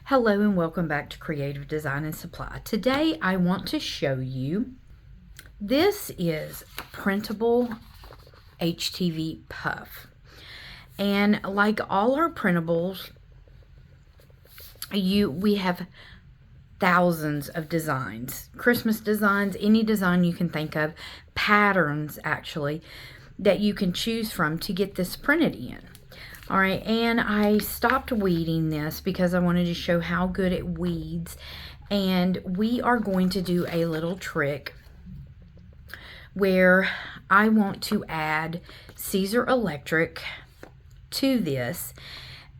Hello and welcome back to Creative Design and Supply. Today I want to show you, this is printable HTV puff. And like all our printables, we have thousands of designs, Christmas designs, any design you can think of, patterns actually, that you can choose from to get this printed in. All right, and I stopped weeding this because I wanted to show how good it weeds. And we are going to do a little trick where I want to add Caesar Electric to this.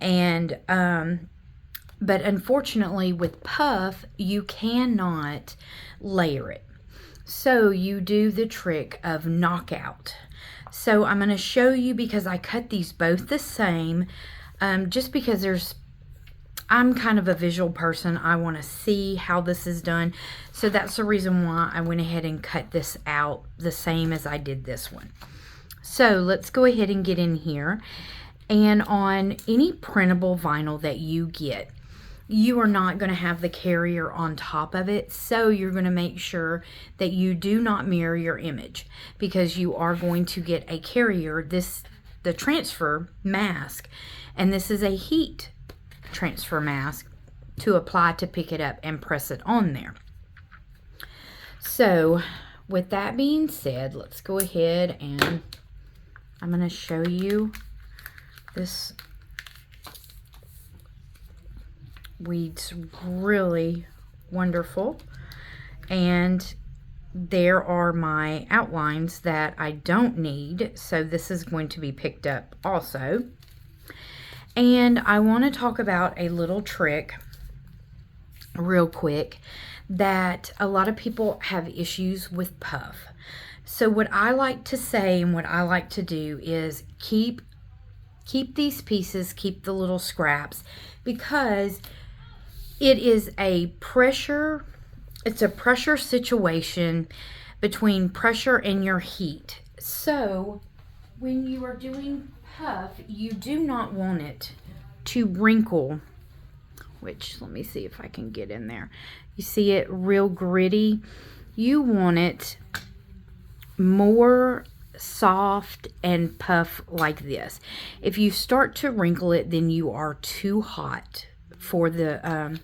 And, but unfortunately with puff, you cannot layer it. So you do the trick of knockout. So I'm going to show you, because I cut these both the same, just because I'm kind of a visual person. I want to see how this is done. So that's the reason why I went ahead and cut this out the same as I did this one. So let's go ahead and get in here. And on any printable vinyl that you get, you are not going to have the carrier on top of it, so you're going to make sure that you do not mirror your image, because you are going to get a carrier, the transfer mask, and this is a heat transfer mask to apply to pick it up and press it on there. So with that being said, let's go ahead and I'm going to show you this. Weeds really wonderful, and there are my outlines that I don't need, so this is going to be picked up also. And I want to talk about a little trick real quick that a lot of people have issues with puff. So what I like to say and what I like to do is keep these pieces, keep the little scraps, because it is a pressure situation between pressure and your heat. So when you are doing puff, you do not want it to wrinkle, which, let me see if I can get in there. You see it real gritty. You want it more soft and puff like this. If you start to wrinkle it, then you are too hot for the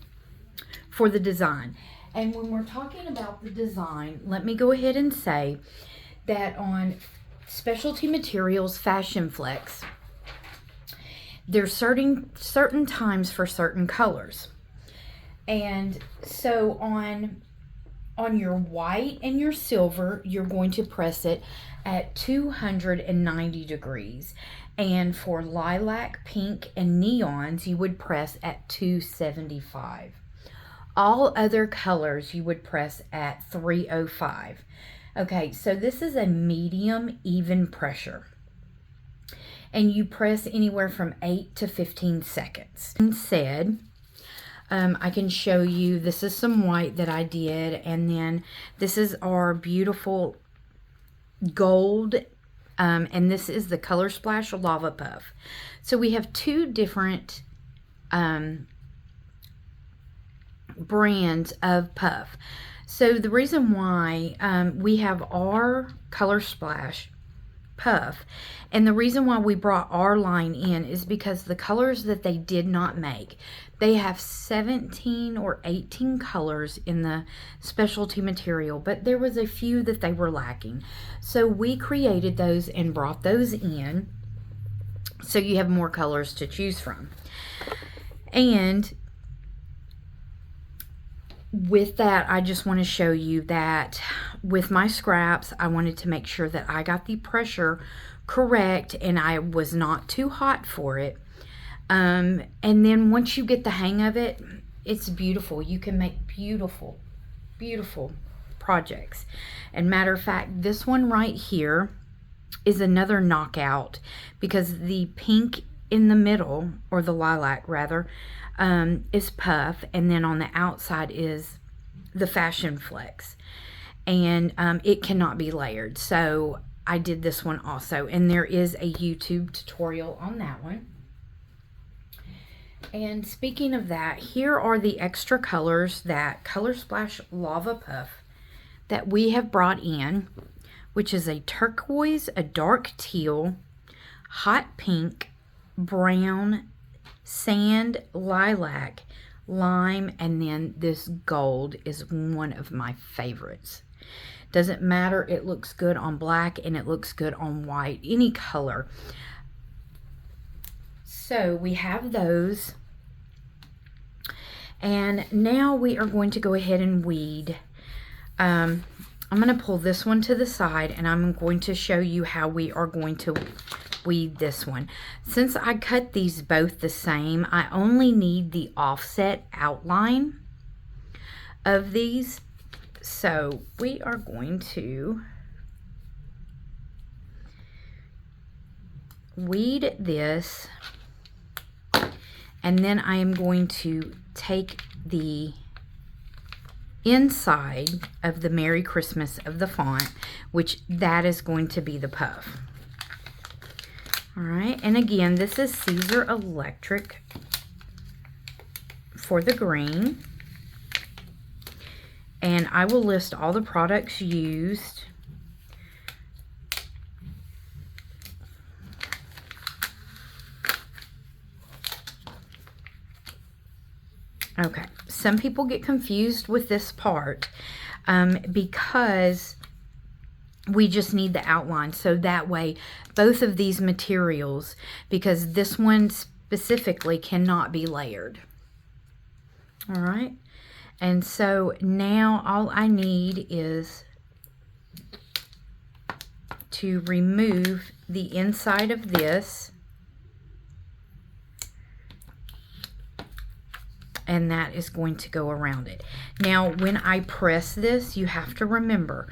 design. And when we're talking about the design, let me go ahead and say that on Specialty Materials Fashion Flex, there's certain times for certain colors. And so on your white and your silver, you're going to press it at 290 degrees. And for lilac, pink, and neons, you would press at 275. All other colors you would press at 305. Okay, so this is a medium even pressure. And you press anywhere from 8 to 15 seconds. Instead, I can show you, this is some white that I did, and then this is our beautiful gold, and this is the Color Splash Lava Puff. So we have two different brands of puff. So the reason why we have our Color Splash puff, and the reason why we brought our line in, is because the colors that they did not make, they have 17 or 18 colors in the specialty material, but there was a few that they were lacking. So we created those and brought those in, so you have more colors to choose from. And with that, I just want to show you that with my scraps, I wanted to make sure that I got the pressure correct and I was not too hot for it. And then once you get the hang of it, it's beautiful. You can make beautiful, beautiful projects. And matter of fact, this one right here is another knockout, because the pink in the middle, or the lilac rather, is puff, and then on the outside is the Fashion Flex, and it cannot be layered. So I did this one also, and there is a YouTube tutorial on that one. And speaking of that, here are the extra colors that Color Splash Lava Puff that we have brought in, which is a turquoise, a dark teal, hot pink, brown, sand, lilac, lime, and then this gold is one of my favorites. Doesn't matter, it looks good on black and it looks good on white, any color. So we have those. And now we are going to go ahead and weed. I'm going to pull this one to the side and I'm going to show you how we are going to weed this one. Since I cut these both the same, I only need the offset outline of these. So we are going to weed this, and then I am going to take the inside of the Merry Christmas of the font, which that is going to be the puff. All right, and again, this is Caesar Electric for the green. And I will list all the products used. Okay, some people get confused with this part because we just need the outline. So that way, both of these materials, because this one specifically cannot be layered. All right. And so now all I need is to remove the inside of this. And that is going to go around it. Now, when I press this, you have to remember,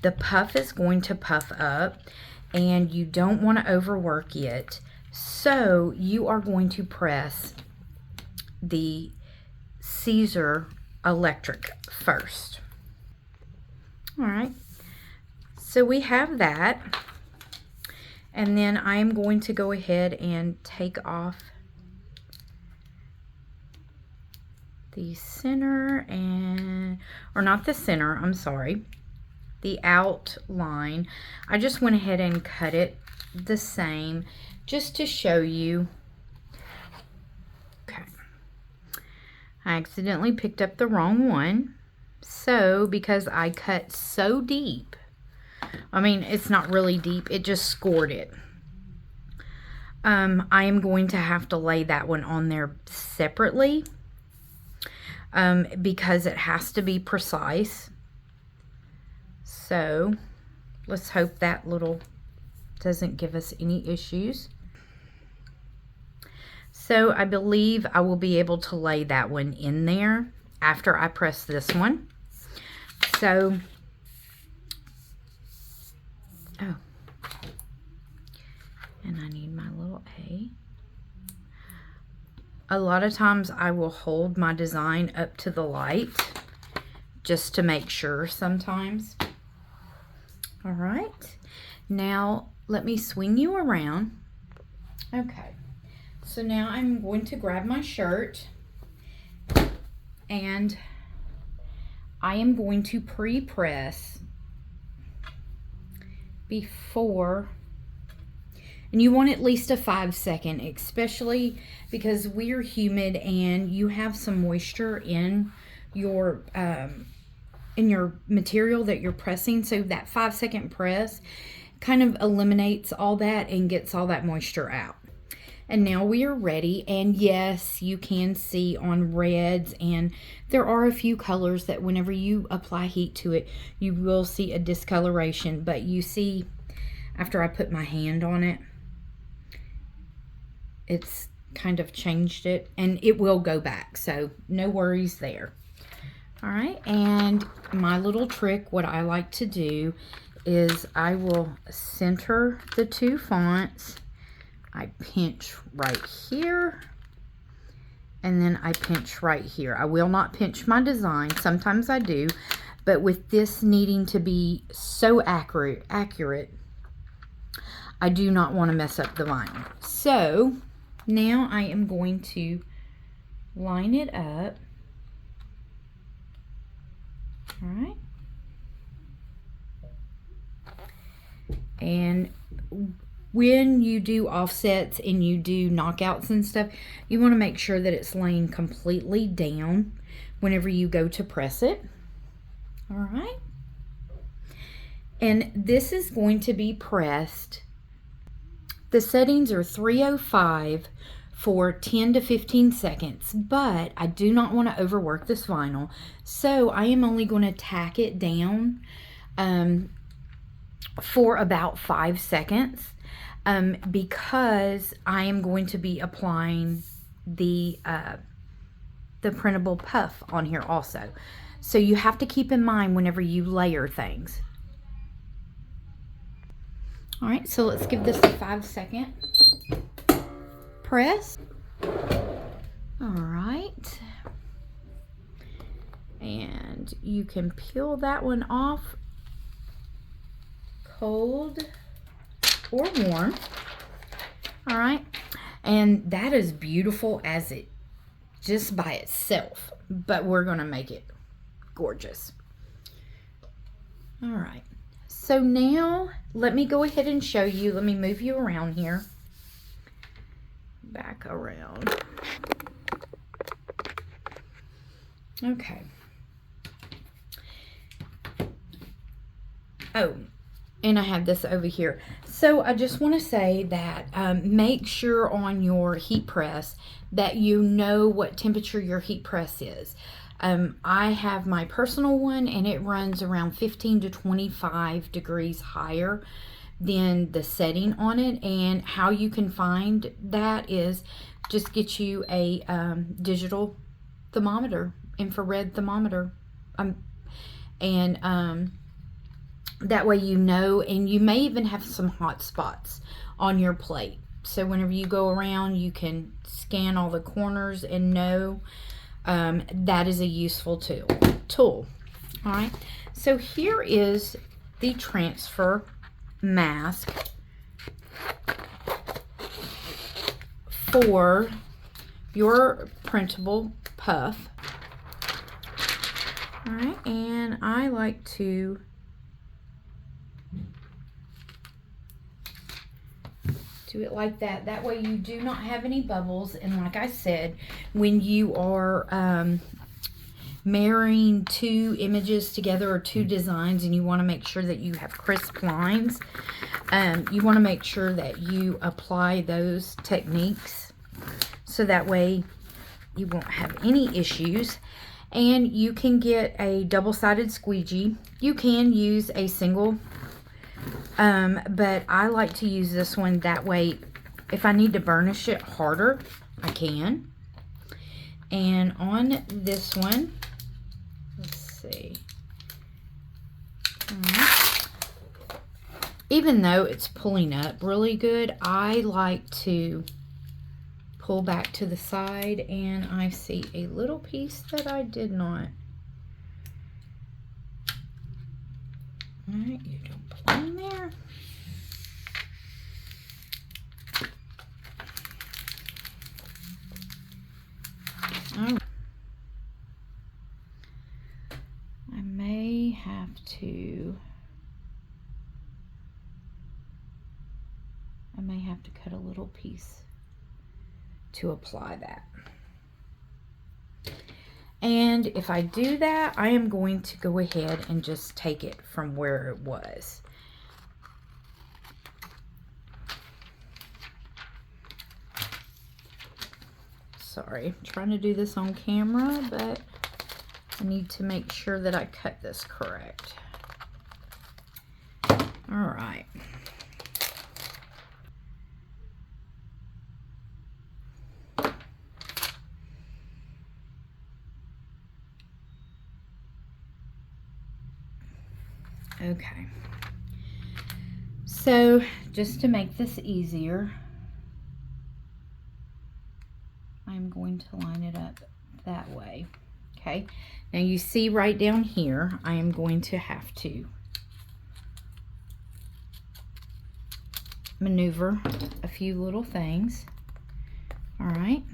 the puff is going to puff up and you don't want to overwork it. So you are going to press the Caesar Electric first. All right. So we have that. And then I am going to go ahead and take off the center or not the center, I'm sorry, the outline. I just went ahead and cut it the same just to show you. Okay. I accidentally picked up the wrong one. So because I cut so deep, I mean, it's not really deep, it just scored it. I am going to have to lay that one on there separately. Because it has to be precise. So let's hope that little doesn't give us any issues. So I believe I will be able to lay that one in there after I press this one. So, oh, and I need my little A. A lot of times I will hold my design up to the light just to make sure sometimes. All right, now let me swing you around. Okay, so now I'm going to grab my shirt and I am going to pre-press before. And you want at least a 5-second, especially because we're humid and you have some moisture in your material that you're pressing. So that 5-second press kind of eliminates all that and gets all that moisture out. And now we are ready. And yes, you can see on reds, and there are a few colors that whenever you apply heat to it, you will see a discoloration. But you see, after I put my hand on it, it's kind of changed it, and it will go back, so no worries there. All right, and my little trick, what I like to do is I will center the two fonts. I pinch right here, and then I pinch right here. I will not pinch my design. Sometimes I do, but with this needing to be so accurate, I do not want to mess up the vinyl. So now I am going to line it up. All right. And when you do offsets and you do knockouts and stuff, you want to make sure that it's laying completely down whenever you go to press it. All right. And this is going to be pressed. The settings are 305 for 10 to 15 seconds, but I do not want to overwork this vinyl, so I am only going to tack it down for about 5 seconds because I am going to be applying the printable puff on here also. So you have to keep in mind whenever you layer things. All right, so let's give this a 5-second press. All right. And you can peel that one off, cold or warm. All right. And that is beautiful as it just by itself, but we're going to make it gorgeous. All right. So now let me go ahead and show you. Let me move you around here. Back around. Okay. Oh, and I have this over here. So I just want to say that make sure on your heat press that you know what temperature your heat press is. I have my personal one and it runs around 15 to 25 degrees higher than the setting on it. And how you can find that is just get you a digital thermometer, infrared thermometer. That way you know, and you may even have some hot spots on your plate. So whenever you go around, you can scan all the corners and know. That is a useful tool. All right, so here is the transfer mask for your printable puff. All right, and I like to do it like that. That way you do not have any bubbles. And like I said, when you are marrying two images together or two designs and you want to make sure that you have crisp lines, you want to make sure that you apply those techniques so that way you won't have any issues. And you can get a double-sided squeegee. You can use a single, but I like to use this one. That way, if I need to burnish it harder, I can. And on this one, let's see. Even though it's pulling up really good, I like to pull back to the side, and I see a little piece that I did not. All right, you don't belong there. Oh, I may have to cut a little piece to apply that. And if I do that, I am going to go ahead and just take it from where it was. Sorry, I'm trying to do this on camera, but I need to make sure that I cut this correct. All right. Okay, so just to make this easier, I'm going to line it up that way. Okay, now you see right down here, I am going to have to maneuver a few little things. All right.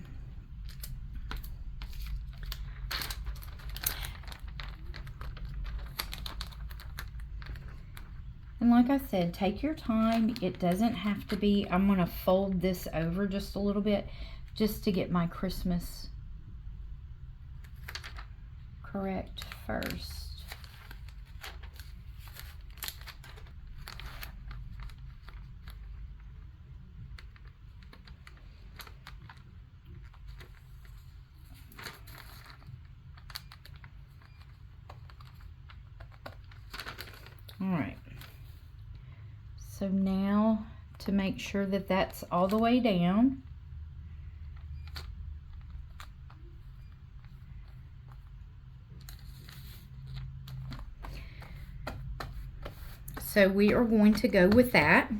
And like I said, take your time. It doesn't have to be, I'm going to fold this over just a little bit just to get my Christmas correct first. All right. So now to make sure that that's all the way down, so we are going to go with that.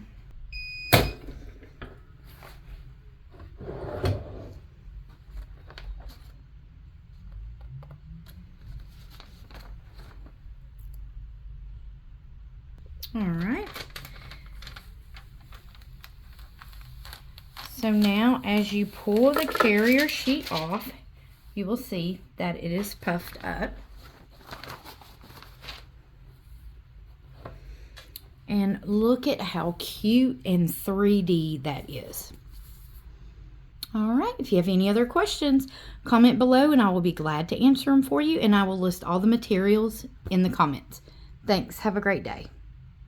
All right. So now as you pull the carrier sheet off, you will see that it is puffed up. And look at how cute and 3D that is. All right, if you have any other questions, comment below and I will be glad to answer them for you, and I will list all the materials in the comments. Thanks. Have a great day.